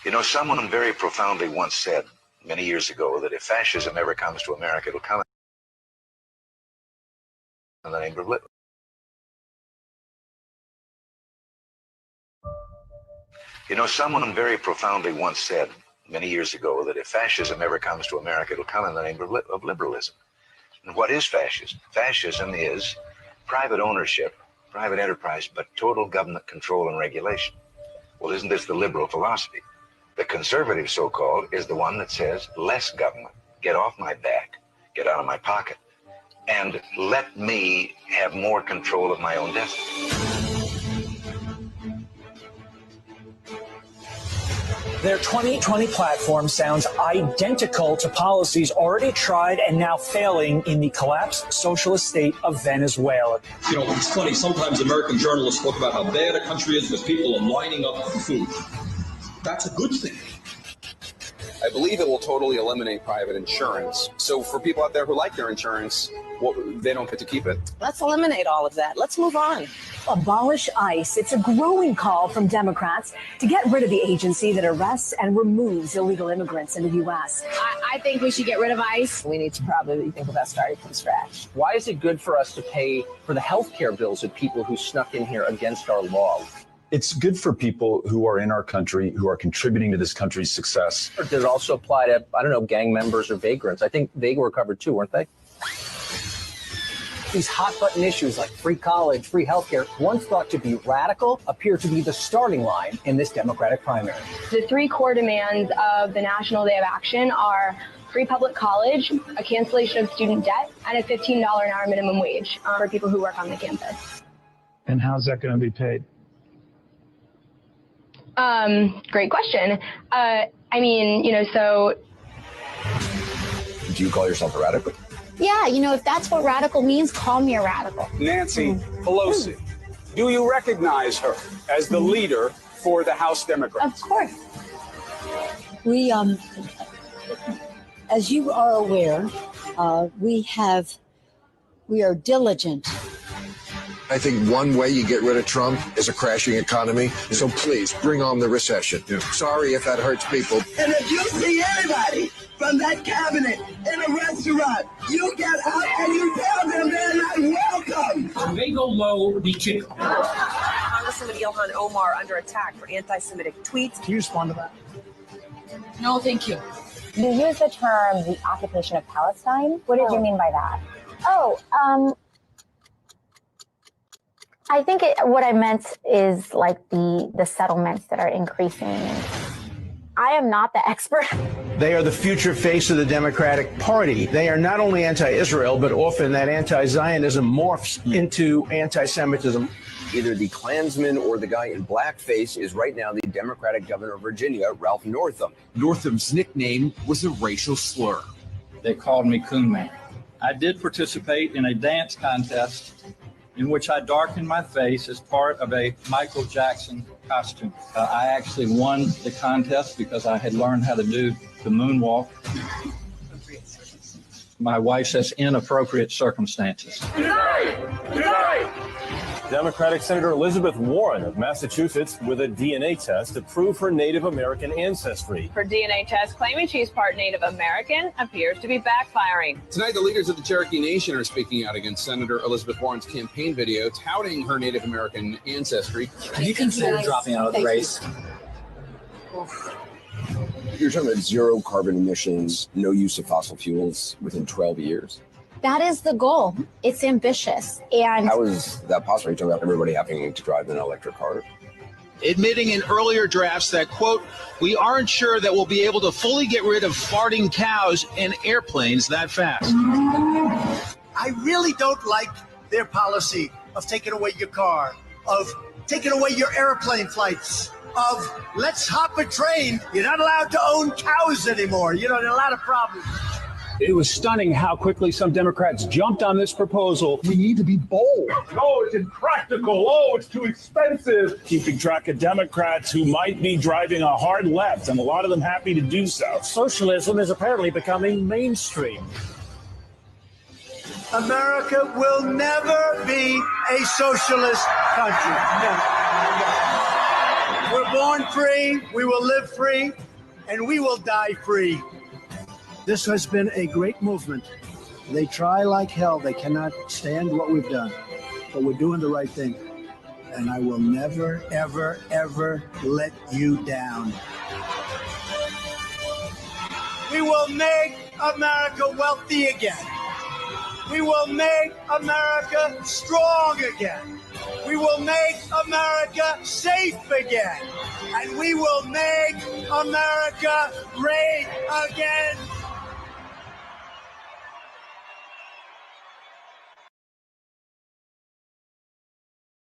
You know, someone very profoundly once said many years ago that if fascism ever comes to America, it'll come in the name of liberalism. You know, someone very profoundly once said many years ago that if fascism ever comes to America, it'll come in the name of liberalism. And what is fascism? Fascism is private ownership, private enterprise, but total government control and regulation. Well, isn't this the liberal philosophy? The conservative, so-called, is the one that says less government, get off my back, get out of my pocket, and let me have more control of my own destiny. Their 2020 platform sounds identical to policies already tried and now failing in the collapsed socialist state of Venezuela. You know, it's funny, sometimes American journalists talk about how bad a country is because people are lining up for food. That's a good thing. I believe it will totally eliminate private insurance. So for people out there who like their insurance, well, they don't get to keep it. Let's eliminate all of that. Let's move on. Abolish ICE. It's a growing call from Democrats to get rid of the agency that arrests and removes illegal immigrants in the U.S. I think we should get rid of ICE. We need to probably think about starting from scratch. Why is it good for us to pay for the health care bills of people who snuck in here against our law? It's good for people who are in our country, who are contributing to this country's success. Or does it also apply to, I don't know, gang members or vagrants? I think they were covered too, weren't they? These hot-button issues like free college, free healthcare, once thought to be radical, appear to be the starting line in this Democratic primary. The three core demands of the National Day of Action are free public college, a cancellation of student debt, and a $15 an hour minimum wage for people who work on the campus. And how's that going to be paid? Great question. I mean, you know, so. Do you call yourself a radical? Yeah, you know, if that's what radical means, call me a radical. Nancy Pelosi, do you recognize her as the leader for the House Democrats? Of course. We, as you are aware, we are diligent. I think one way you get rid of Trump is a crashing economy. So please bring on the recession. Sorry if that hurts people. And if you see anybody from that cabinet in a restaurant, you get out and you tell them they're not welcome. When they go low, we kick them. Congresswoman Ilhan Omar under attack for anti-Semitic tweets. Can you respond to that? No, thank you. You use the term the occupation of Palestine. What did you mean by that? I think what I meant is like the settlements that are increasing. I am not the expert. They are the future face of the Democratic Party. They are not only anti-Israel, but often that anti-Zionism morphs into anti-Semitism. Either the Klansman or the guy in blackface is right now the Democratic governor of Virginia, Ralph Northam. Northam's nickname was a racial slur. They called me Coon Man. I did participate in a dance contest in which I darkened my face as part of a Michael Jackson costume. I actually won the contest because I had learned how to do the moonwalk. My wife says inappropriate circumstances. Democratic Senator Elizabeth Warren of Massachusetts with a DNA test to prove her Native American ancestry. Her DNA test claiming she's part Native American appears to be backfiring. Tonight, the leaders of the Cherokee Nation are speaking out against Senator Elizabeth Warren's campaign video touting her Native American ancestry. Have you considered dropping out of the race? You're talking about zero carbon emissions, no use of fossil fuels within 12 years. That is the goal. It's ambitious. And How is that possible? You're talking about everybody having to drive an electric car? Admitting in earlier drafts that, quote, we aren't sure that we'll be able to fully get rid of farting cows and airplanes that fast. I really don't like their policy of taking away your car, of taking away your airplane flights, of let's hop a train. You're not allowed to own cows anymore. You know, there are a lot of problems. It was stunning how quickly some Democrats jumped on this proposal. We need to be bold. Oh, it's impractical. Oh, it's too expensive. Keeping track of Democrats who might be driving a hard left, and a lot of them happy to do so. Socialism is apparently becoming mainstream. America will never be a socialist country. Never. We're born free, we will live free, and we will die free. This has been a great movement. They try like hell. They cannot stand what we've done. But we're doing the right thing. And I will never, ever, ever let you down. We will make America wealthy again. We will make America strong again. We will make America safe again. And we will make America great again.